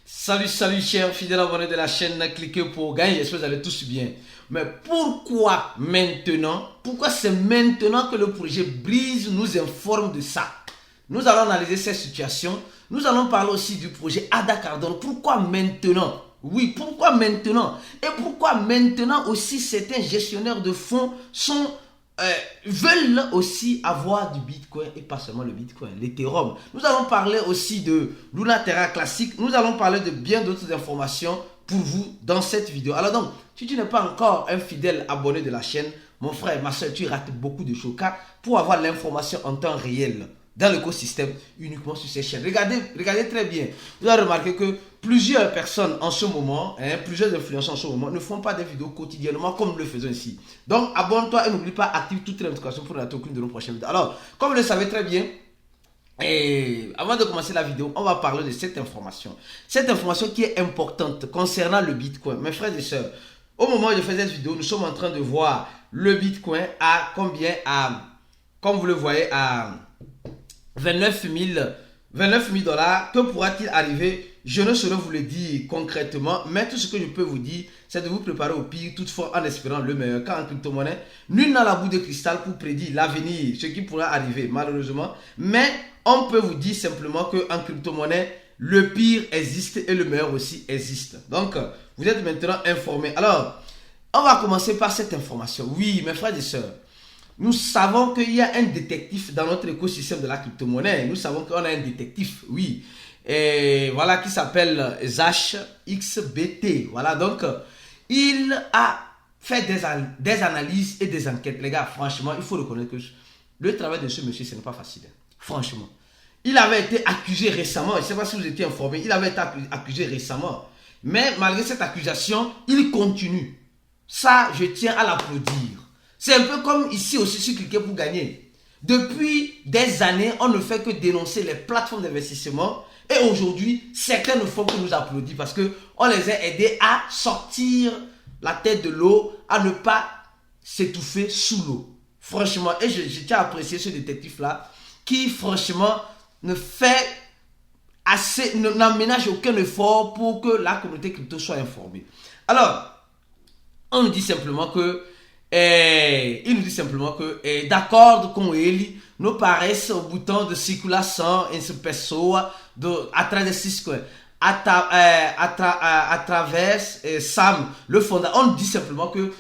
Salut chers fidèles abonnés de la chaîne, cliquez pour gagner, j'espère que vous allez tous bien. Mais pourquoi maintenant? Pourquoi c'est maintenant que le projet Brise nous informe de ça? Nous allons analyser cette situation. Nous allons parler aussi du projet Ada Cardone. Pourquoi maintenant? Oui, pourquoi maintenant? Et pourquoi maintenant aussi certains gestionnaires de fonds veulent aussi avoir du Bitcoin et pas seulement le Bitcoin, l'Ethereum. Nous allons parler aussi de Luna Terra classique. Nous allons parler de bien d'autres informations pour vous dans cette vidéo. Alors donc, si tu n'es pas encore un fidèle abonné de la chaîne, mon frère, ma soeur, tu rates beaucoup de choses car pour avoir l'information en temps réel dans l'écosystème uniquement sur ces chaînes. Regardez très bien. Vous avez remarqué que plusieurs personnes en ce moment, plusieurs influenceurs en ce moment ne font pas des vidéos quotidiennement comme nous le faisons ici. Donc abonne-toi et n'oublie pas active toutes les notifications pour ne rater aucune de nos prochaines vidéos. Alors, comme vous le savez très bien, et avant de commencer la vidéo, on va parler de cette information. Cette information qui est importante concernant le Bitcoin. Mes frères et sœurs, au moment où je fais cette vidéo, nous sommes en train de voir le Bitcoin à combien? Comme vous le voyez, à 29 000 dollars. Que pourra-t-il arriver? Je ne saurais vous le dire concrètement, mais tout ce que je peux vous dire, c'est de vous préparer au pire, toutefois en espérant le meilleur. Car en crypto-monnaie, nul n'a la boule de cristal pour prédire l'avenir, ce qui pourra arriver malheureusement. Mais on peut vous dire simplement qu'en crypto-monnaie, le pire existe et le meilleur aussi existe. Donc, vous êtes maintenant informés. Alors, on va commencer par cette information. Oui, mes frères et sœurs, nous savons qu'il y a un détective dans notre écosystème de la crypto-monnaie. Nous savons qu'on a un détective, oui. Et voilà, qui s'appelle ZachXBT. Voilà, donc, il a fait des analyses et des enquêtes. Les gars, franchement, il faut reconnaître que le travail de ce monsieur, ce n'est pas facile. Franchement. Il avait été accusé récemment. Je ne sais pas si vous étiez informé. Il avait été accusé récemment. Mais malgré cette accusation, il continue. Ça, je tiens à l'applaudir. C'est un peu comme ici aussi sur Cliquer pour gagner. Depuis des années, on ne fait que dénoncer les plateformes d'investissement. Et aujourd'hui, certains ne font que nous applaudir parce qu'on les a aidés à sortir la tête de l'eau, à ne pas s'étouffer sous l'eau. Franchement, et je tiens à apprécier ce détective-là qui, franchement, n'aménage aucun effort pour que la communauté crypto soit informée. Alors, on nous dit simplement que il nous dit simplement que d'accord com ele não parece o botão de circulação entre pessoa atravers Sam, le fondateur. On dit simplement que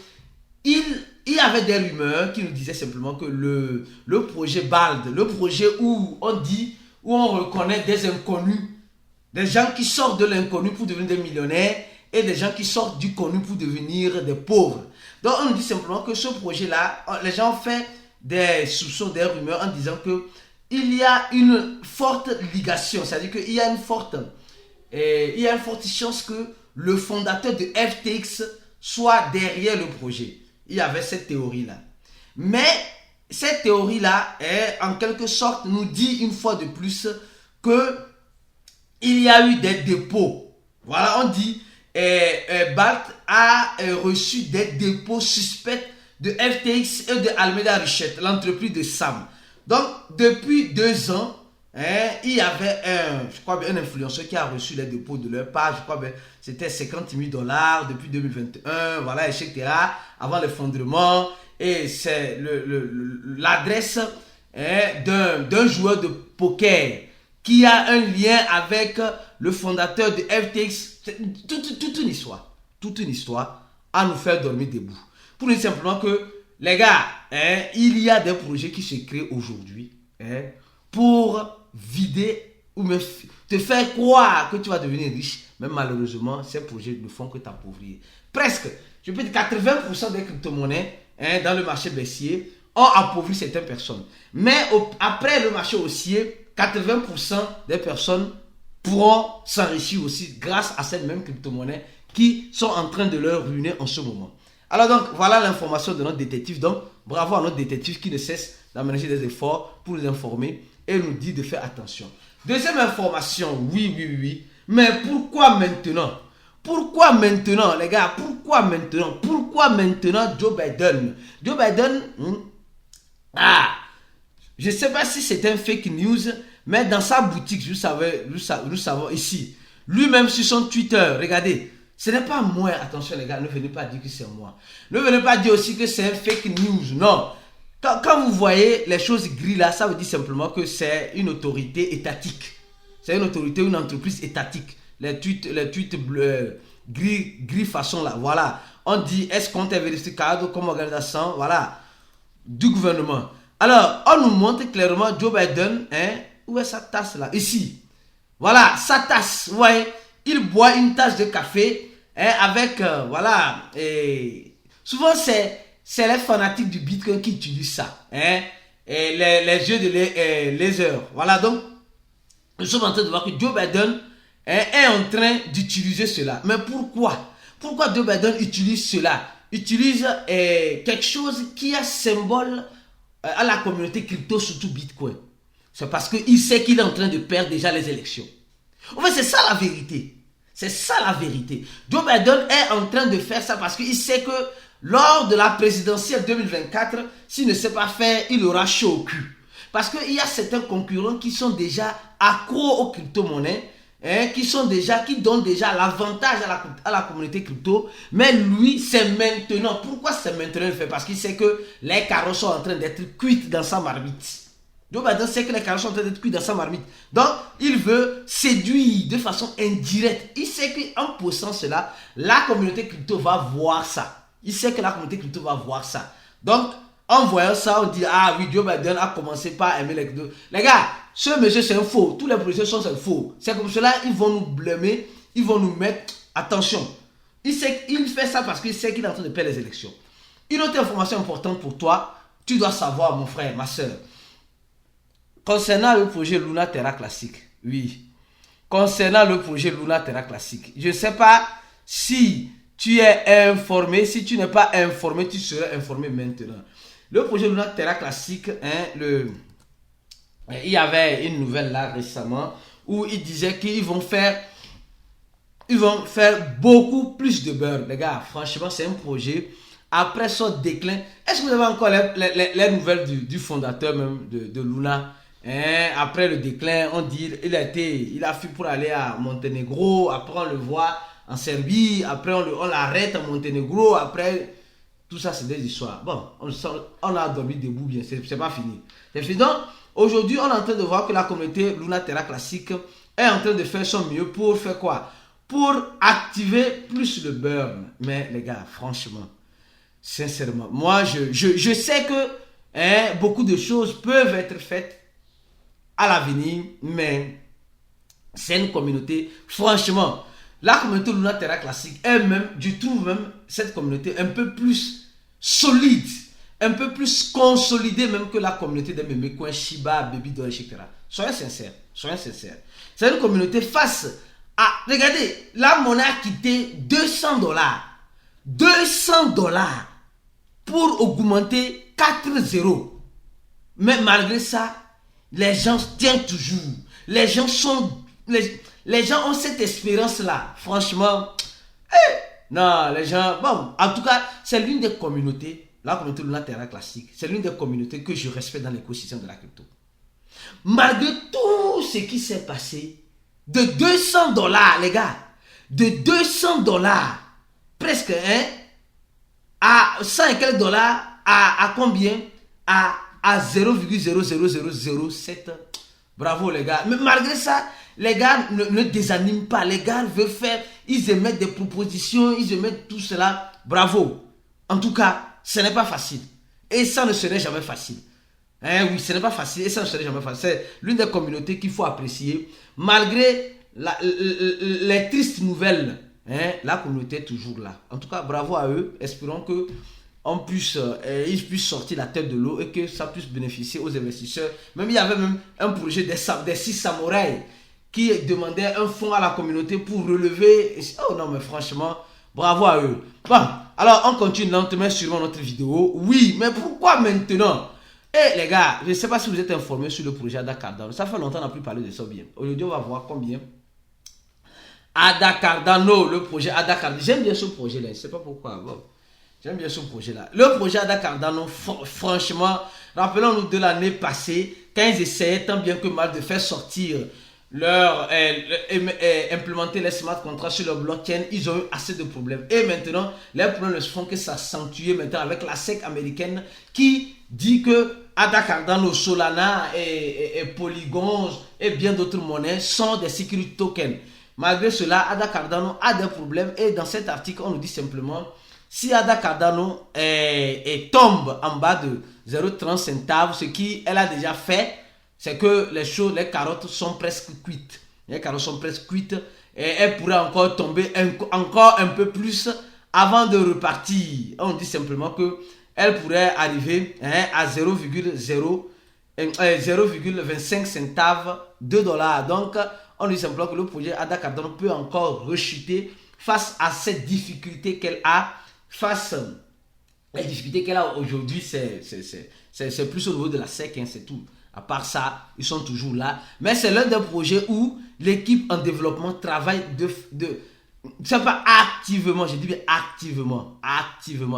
il y avait des rumeurs qui nous disaient simplement que le projet BALD, le projet où on reconnaît des inconnus, des gens qui sortent de l'inconnu pour devenir des millionnaires et des gens qui sortent du connu pour devenir des pauvres. Donc on nous dit simplement que ce projet-là, les gens ont fait des soupçons, des rumeurs en disant que il y a une forte ligation, c'est-à-dire qu'il y a une forte chance que le fondateur de FTX soit derrière le projet. Il y avait cette théorie-là. Mais cette théorie-là, en quelque sorte, nous dit une fois de plus que il y a eu des dépôts. Voilà, on dit BALD a reçu des dépôts suspects de FTX et de Alameda Research, l'entreprise de Sam. Donc, depuis 2 ans, il y avait un influenceur qui a reçu les dépôts de leur part. Je crois que c'était 50 000 dollars depuis 2021, voilà, etc. Avant l'effondrement. Et c'est l'adresse d'un joueur de poker qui a un lien avec le fondateur de FTX. Toute une histoire à nous faire dormir debout. Pour nous dire simplement que, les gars, il y a des projets qui se créent aujourd'hui pour vider ou te faire croire que tu vas devenir riche. Mais malheureusement, ces projets ne font que t'appauvrir. Presque, je peux dire 80% des crypto-monnaies dans le marché baissier ont appauvri certaines personnes. Mais après le marché haussier, 80% des personnes pourront s'enrichir aussi grâce à cette même crypto-monnaie qui sont en train de leur ruiner en ce moment. Alors donc, voilà l'information de notre détective. Donc, bravo à notre détective qui ne cesse d'aménager des efforts pour nous informer et nous dit de faire attention. Deuxième information, oui. Mais pourquoi maintenant? Pourquoi maintenant, les gars? Pourquoi maintenant? Pourquoi maintenant Joe Biden? Joe Biden, je ne sais pas si c'est un fake news, mais dans sa boutique, nous savons ici, lui-même sur son Twitter, regardez, ce n'est pas moi, attention les gars, ne venez pas dire que c'est moi. Ne venez pas dire aussi que c'est un fake news, non. Quand vous voyez les choses gris là, ça veut dire simplement que c'est une autorité étatique. C'est une autorité, une entreprise étatique. Les tweets bleus, gris façon là, voilà. On dit, est-ce qu'on est verificado comme organisation, voilà, du gouvernement. Alors, on nous montre clairement Joe Biden, hein, où est sa tasse là? Ici. Voilà, sa tasse, vous voyez, il boit une tasse de café, hein, avec, voilà, et souvent c'est les fanatiques du Bitcoin qui utilisent ça, hein, et les jeux de laser. Voilà, donc, nous sommes en train de voir que Joe Biden est en train d'utiliser cela. Mais pourquoi? Pourquoi Joe Biden utilise cela? Utilise quelque chose qui est symbole à la communauté crypto, surtout Bitcoin. C'est parce qu'il sait qu'il est en train de perdre déjà les élections. En fait, c'est ça la vérité. C'est ça la vérité. Joe Biden est en train de faire ça parce qu'il sait que lors de la présidentielle 2024, s'il ne sait pas faire, il aura chaud au cul. Parce qu'il y a certains concurrents qui sont déjà accros aux crypto-monnaies, hein, qui donnent déjà l'avantage à la communauté crypto. Mais lui, c'est maintenant. Pourquoi c'est maintenant il fait? Parce qu'il sait que les carottes sont en train d'être cuites dans sa marmite. Joe Biden sait que les carottes sont en train d'être cuites dans sa marmite. Donc, il veut séduire de façon indirecte. Il sait qu'en posant cela, la communauté crypto va voir ça. Il sait que la communauté crypto va voir ça. Donc, en voyant ça, on dit, ah oui, Joe Biden a commencé par aimer les cryptos. Les gars, ce monsieur c'est un faux. Tous les projets sont faux. C'est comme cela, ils vont nous blâmer, ils vont nous mettre, attention. Il fait ça parce qu'il sait qu'il est en train de perdre les élections. Une autre information importante pour toi, tu dois savoir, mon frère, ma soeur. Concernant le projet Luna Terra Classic, oui. Concernant le projet Luna Terra Classic, je ne sais pas si tu es informé. Si tu n'es pas informé, tu seras informé maintenant. Le projet Luna Terra Classic, hein, il y avait une nouvelle là récemment où il disait qu'ils vont faire beaucoup plus de beurre. Les gars, franchement, c'est un projet. Après son déclin, est-ce que vous avez encore les nouvelles du fondateur même de Luna? Hein, après le déclin, on dit il a fui pour aller à Monténégro. Après, on le voit en Serbie. Après, on l'arrête à Monténégro. Après, tout ça, c'est des histoires. Bon, on a dormi debout bien. C'est pas fini. C'est fini. Donc, aujourd'hui, on est en train de voir que la communauté Luna Terra Classic est en train de faire son mieux pour faire quoi? Pour activer plus le burn. Mais les gars, franchement, sincèrement, moi, je sais que beaucoup de choses peuvent être faites à l'avenir, mais c'est une communauté, franchement, la communauté Luna Terra Classic elle-même, je trouve même cette communauté un peu plus solide, un peu plus consolidée même que la communauté des Memecoin, Shiba, Babydoll, etc. Soyez sincères, soyez sincères. C'est une communauté face à, regardez, la monnaie a quitté $200. $200 pour augmenter 4 zéros. Mais malgré ça, les gens tiennent toujours. Les gens ont cette espérance-là. Franchement, non, les gens... Bon, en tout cas, c'est l'une des communautés, la communauté Luna Terra Classic, c'est l'une des communautés que je respecte dans l'écosystème de la crypto. Malgré tout ce qui s'est passé, de $200, les gars, de $200, presque, à 100 et quelques dollars, à combien? À 0,00007. Bravo les gars. Mais malgré ça, les gars ne désaniment pas. Les gars veulent faire, ils émettent des propositions, ils émettent tout cela. Bravo. En tout cas, ce n'est pas facile. Et ça ne serait jamais facile. Oui, ce n'est pas facile et ça ne serait jamais facile. C'est l'une des communautés qu'il faut apprécier. Malgré les tristes nouvelles, la communauté est toujours là. En tout cas, bravo à eux. Espérons que ils puissent sortir la tête de l'eau et que ça puisse bénéficier aux investisseurs. Même il y avait même un projet des 6 samouraïs qui demandait un fonds à la communauté pour relever. Oh non, mais franchement, bravo à eux. Bon, alors on continue lentement sur notre vidéo. Oui, mais pourquoi maintenant? Les gars, je ne sais pas si vous êtes informés sur le projet Ada Cardano. Ça fait longtemps qu'on n'a plus parlé de ça bien. Aujourd'hui, on va voir combien. Ada Cardano, le projet Ada Cardano. J'aime bien ce projet-là, je ne sais pas pourquoi. Bon. J'aime bien ce projet-là. Le projet Ada Cardano, franchement, rappelons-nous de l'année passée, quand ils essayaient tant bien que mal de faire sortir implémenter les smart contracts sur leur blockchain, ils ont eu assez de problèmes. Et maintenant, les problèmes ne se font que s'accentuer maintenant avec la SEC américaine qui dit que ADA Cardano, Solana et Polygon et bien d'autres monnaies sont des security tokens. Malgré cela, ADA Cardano a des problèmes et dans cet article, on nous dit simplement si ADA Cardano tombe en bas de 0,30 centaves, ce qu'elle a déjà fait, c'est que les carottes sont presque cuites. Les carottes sont presque cuites et elles pourraient encore tomber encore un peu plus avant de repartir. On dit simplement que elle pourrait arriver à 0,25 centaves de dollars. Donc, on dit simplement que le projet ADA Cardano peut encore rechuter face à cette difficulté qu'elle a. Les difficultés qu'elle a aujourd'hui, c'est plus au niveau de la SEC, c'est tout. À part ça, ils sont toujours là. Mais c'est l'un des projets où l'équipe en développement travaille c'est pas activement, je dis bien activement.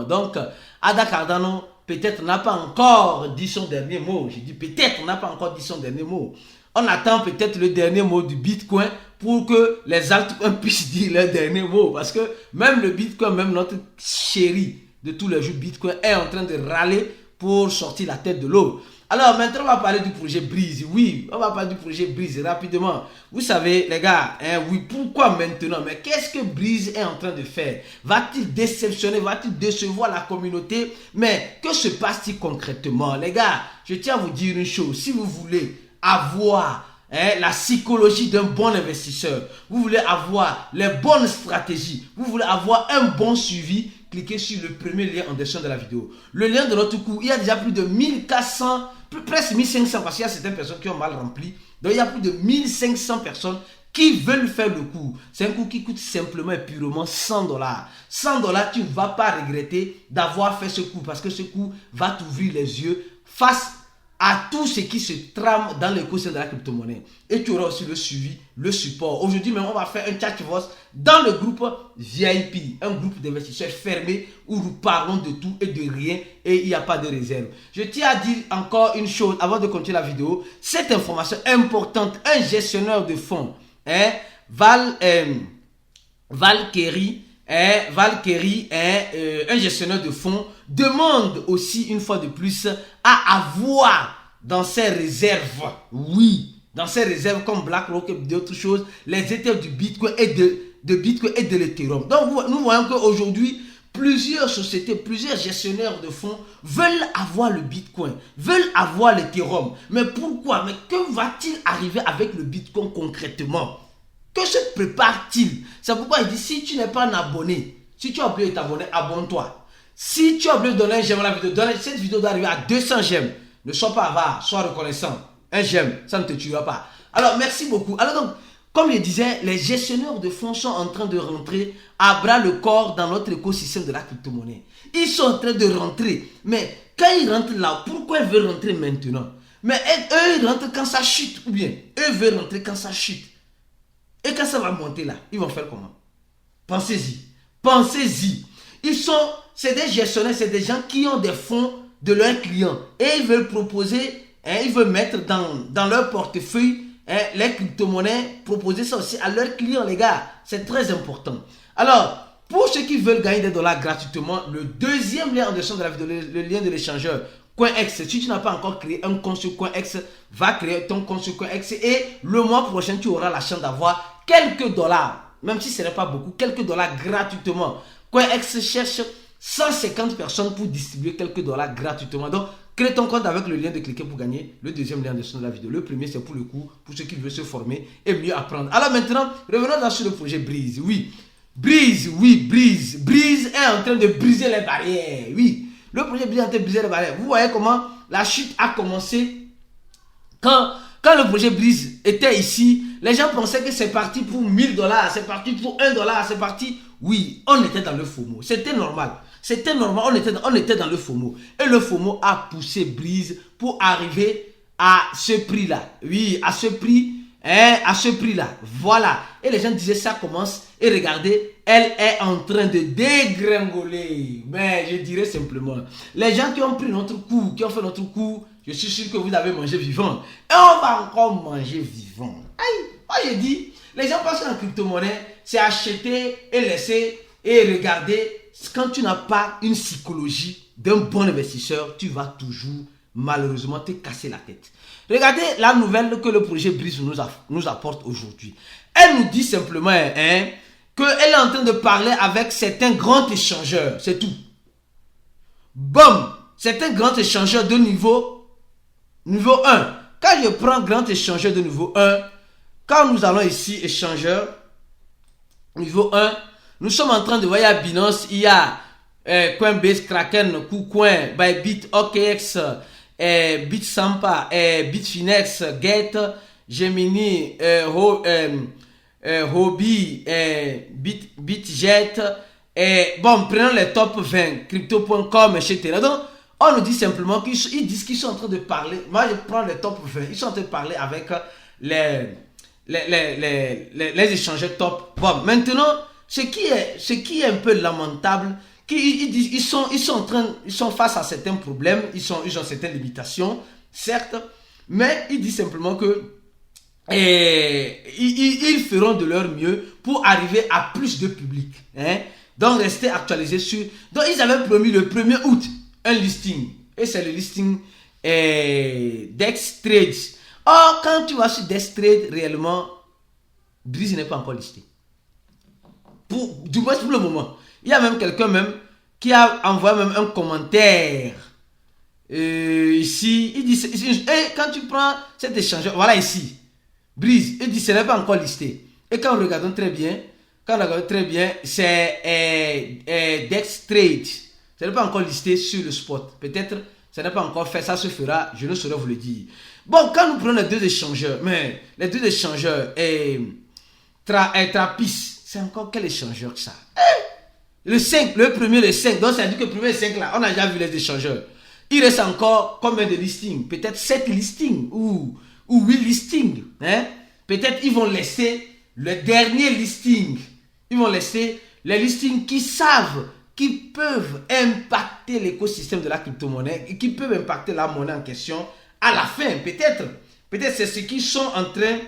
Donc, ADA Cardano peut-être n'a pas encore dit son dernier mot. Je dis peut-être n'a pas encore dit son dernier mot. On attend peut-être le dernier mot du Bitcoin pour que les altcoins puissent dire leur dernier mot. Parce que même le Bitcoin, même notre chéri de tous les jours Bitcoin est en train de râler pour sortir la tête de l'eau. Alors maintenant on va parler du projet Breeze. Oui, on va parler du projet Breeze rapidement. Vous savez les gars, oui, pourquoi maintenant? Mais qu'est-ce que Breeze est en train de faire? Va-t-il déceptionner? Va-t-il décevoir la communauté? Mais que se passe-t-il concrètement? Les gars, je tiens à vous dire une chose. Si vous voulez avoir la psychologie d'un bon investisseur, vous voulez avoir les bonnes stratégies, vous voulez avoir un bon suivi, cliquez sur le premier lien en description de la vidéo. Le lien de notre cours, il y a déjà plus de 1400, presque 1500 parce qu'il y a certaines personnes qui ont mal rempli. Donc il y a plus de 1500 personnes qui veulent faire le cours. C'est un cours qui coûte simplement et purement 100 $. 100 $, tu ne vas pas regretter d'avoir fait ce cours parce que ce cours va t'ouvrir les yeux face à tout ce qui se trame dans l'écosystème de la crypto-monnaie. Et tu auras aussi le suivi, le support. Aujourd'hui même, on va faire un chat voice dans le groupe VIP, un groupe d'investisseurs fermé où nous parlons de tout et de rien et il n'y a pas de réserve. Je tiens à dire encore une chose avant de continuer la vidéo. Cette information importante, un gestionnaire de fonds, Valkyrie, un gestionnaire de fonds, demande aussi une fois de plus à avoir dans ses réserves, oui, dans ses réserves comme BlackRock et d'autres choses, les ETF du Bitcoin et de Bitcoin et de l'Ethereum. Donc nous voyons qu'aujourd'hui, plusieurs sociétés, plusieurs gestionnaires de fonds veulent avoir le Bitcoin, veulent avoir l'Ethereum. Mais pourquoi? Mais que va-t-il arriver avec le Bitcoin concrètement? Que se prépare-t-il? C'est pourquoi il dit, si tu n'es pas un abonné, si tu as oublié de t'abonner, abonne-toi. Si tu as oublié de donner un j'aime à la vidéo, cette vidéo doit arriver à 200 j'aime. Ne sois pas avare, sois reconnaissant. Un j'aime, ça ne te tuera pas. Alors, merci beaucoup. Alors donc, comme je disais, les gestionnaires de fonds sont en train de rentrer à bras le corps dans notre écosystème de la crypto-monnaie. Ils sont en train de rentrer. Mais quand ils rentrent là, pourquoi ils veulent rentrer maintenant? Mais eux, ils rentrent quand ça chute. Ou bien, eux veulent rentrer quand ça chute. Et quand ça va monter là, ils vont faire comment? Pensez-y. Pensez-y. C'est des gestionnaires, c'est des gens qui ont des fonds de leurs clients. Et ils veulent proposer, ils veulent mettre dans leur portefeuille les crypto-monnaies, proposer ça aussi à leurs clients, les gars. C'est très important. Alors, pour ceux qui veulent gagner des dollars gratuitement, le deuxième lien en dessous de la vidéo, le lien de l'échangeur, CoinEx. Si tu n'as pas encore créé un compte sur CoinEx, va créer ton compte sur CoinEx et le mois prochain, tu auras la chance d'avoir quelques dollars, même si ce n'est pas beaucoup, quelques dollars gratuitement. CoinEx cherche 150 personnes pour distribuer quelques dollars gratuitement. Donc, crée ton compte avec le lien de cliquer pour gagner le deuxième lien en dessous de la vidéo. Le premier, c'est pour le cours, pour ceux qui veulent se former et mieux apprendre. Alors maintenant, revenons sur le projet Breeze. Oui, Breeze est en train de briser les barrières. Oui, le projet Breeze est en train de briser les barrières. Vous voyez comment la chute a commencé quand le projet Breeze était ici. Les gens pensaient que c'est parti pour 1000 $, c'est parti pour 1 $, c'est parti. Oui, on était dans le FOMO. C'était normal. C'était normal, on était dans le FOMO. Et le FOMO a poussé Breeze pour arriver à ce prix-là. Oui, à ce prix, à ce prix-là. Voilà. Et les gens disaient, ça commence. Et regardez, elle est en train de dégringoler. Mais je dirais simplement, les gens qui ont pris notre coup, qui ont fait notre coup, je suis sûr que vous avez mangé vivant. Et on va encore manger vivant. Aïe, moi j'ai dit, les gens pensent qu'en crypto-monnaie, c'est acheter et laisser et regarder. Quand tu n'as pas une psychologie d'un bon investisseur, tu vas toujours malheureusement te casser la tête. Regardez la nouvelle que le projet Breeze nous apporte aujourd'hui. Elle nous dit simplement qu'elle est en train de parler avec certains grands échangeurs. C'est tout. Bon, certains grands échangeurs de niveau 1. Quand je prends grand échangeur de niveau 1, quand nous allons ici, échangeur, niveau 1, nous sommes en train de voir, il y a Binance, il y a Coinbase, Kraken, KuCoin, Bybit, OKX, Bitsampa, Bitfinex, Get, Gemini, Huobi, Bitjet. Bon, prenons les top 20, crypto.com, etc. Donc, on nous dit simplement qu'ils disent qu'ils sont en train de parler. Moi, je prends les top 20. Ils sont en train de parler avec les échangeurs top. Bon, maintenant, ce qui est un peu lamentable, ils sont face à certains problèmes, ils ont certaines limitations, certes, mais ils disent simplement que ils feront de leur mieux pour arriver à plus de public. Donc, rester actualisé sur... Donc, ils avaient promis le 1er août un listing. Et c'est le listing DexTrade. Or, quand tu vas sur DexTrade, réellement, Breeze n'est pas encore listé. Du moins pour le moment. Il y a même quelqu'un qui a envoyé même un commentaire ici. Il dit, quand tu prends cet échangeur, voilà ici, Breeze, il dit ce n'est pas encore listé. Et quand nous regardons très bien, c'est DexTrade. Ce n'est pas encore listé sur le spot. Peut-être ça n'est pas encore fait, ça se fera, je ne saurais vous le dire. Bon, quand nous prenons les deux échangeurs, Trappist, c'est encore quel échangeur que ça? Le 5, le premier, le 5, donc ça veut dire que le premier 5 là, on a déjà vu les échangeurs. Il reste encore combien de listings? Peut-être 7 listings ou 8 listings. Peut-être ils vont laisser le dernier listing. Ils vont laisser les listings qui savent, qui peuvent impacter l'écosystème de la crypto-monnaie et qui peuvent impacter la monnaie en question à la fin. Peut-être c'est ce qu'ils sont en train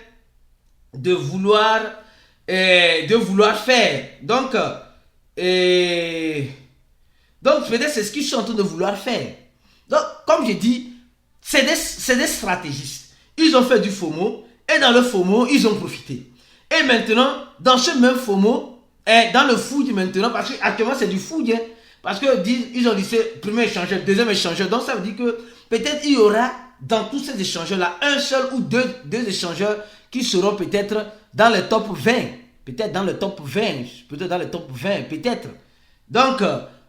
de vouloir faire. Donc peut-être c'est ce qu'ils sont en train de vouloir faire. Donc, comme je dis, c'est des stratégistes. Ils ont fait du FOMO et dans le FOMO, ils ont profité. Et maintenant, dans ce même FOMO, dans le food maintenant, parce qu'actuellement c'est du food, parce qu'ils ont dit premier échangeur, deuxième échangeur. Donc ça veut dire que peut-être il y aura dans tous ces échangeurs-là un seul ou deux échangeurs qui seront peut-être dans le top 20. Peut-être dans le top 20. Peut-être dans le top 20. Peut-être. Donc,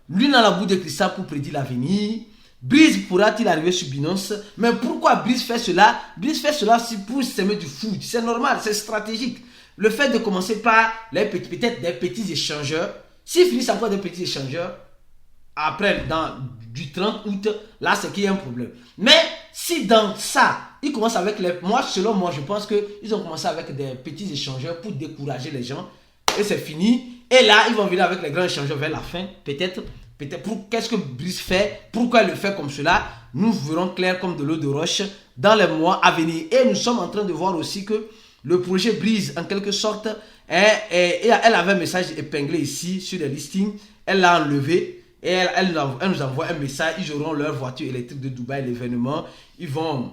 lui n'a la boule de cristal pour prédire l'avenir. Breeze pourra-t-il arriver sur Binance? Mais pourquoi Breeze fait cela? Breeze fait cela pour semer du food. C'est normal, c'est stratégique. Le fait de commencer par peut-être des petits échangeurs. S'ils finissent encore des petits échangeurs, après, du 30 août, là, c'est qu'il y a un problème. Mais si dans ça, ils commencent avec selon moi, je pense qu'ils ont commencé avec des petits échangeurs pour décourager les gens. Et c'est fini. Et là, ils vont venir avec les grands échangeurs vers la fin. Peut-être, qu'est-ce que Breeze fait? Pourquoi il le fait comme cela? Nous verrons clair comme de l'eau de roche dans les mois à venir. Et nous sommes en train de voir aussi que le projet Breeze, en quelque sorte, elle avait un message épinglé ici sur les listings. Elle l'a enlevé. Et elle nous envoie un message. Ils auront leur voiture électrique de Dubaï, l'événement. Ils vont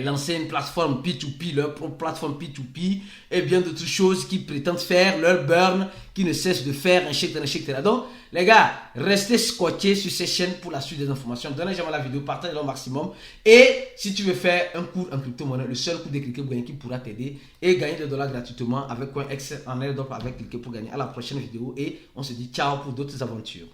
lancer une plateforme P2P, leur propre plateforme P2P, et bien d'autres choses qu'ils prétendent faire, leur burn, qu'ils ne cessent de faire, etc. Donc, les gars, restez scotchés sur ces chaînes pour la suite des informations. Donnez j'aime la vidéo, partagez-la au maximum. Et si tu veux faire un cours en crypto-monnaie, le seul cours de cliquer pour gagner qui pourra t'aider et gagner des dollars gratuitement avec CoinEx en airdrop avec cliquer pour gagner. À la prochaine vidéo et on se dit ciao pour d'autres aventures.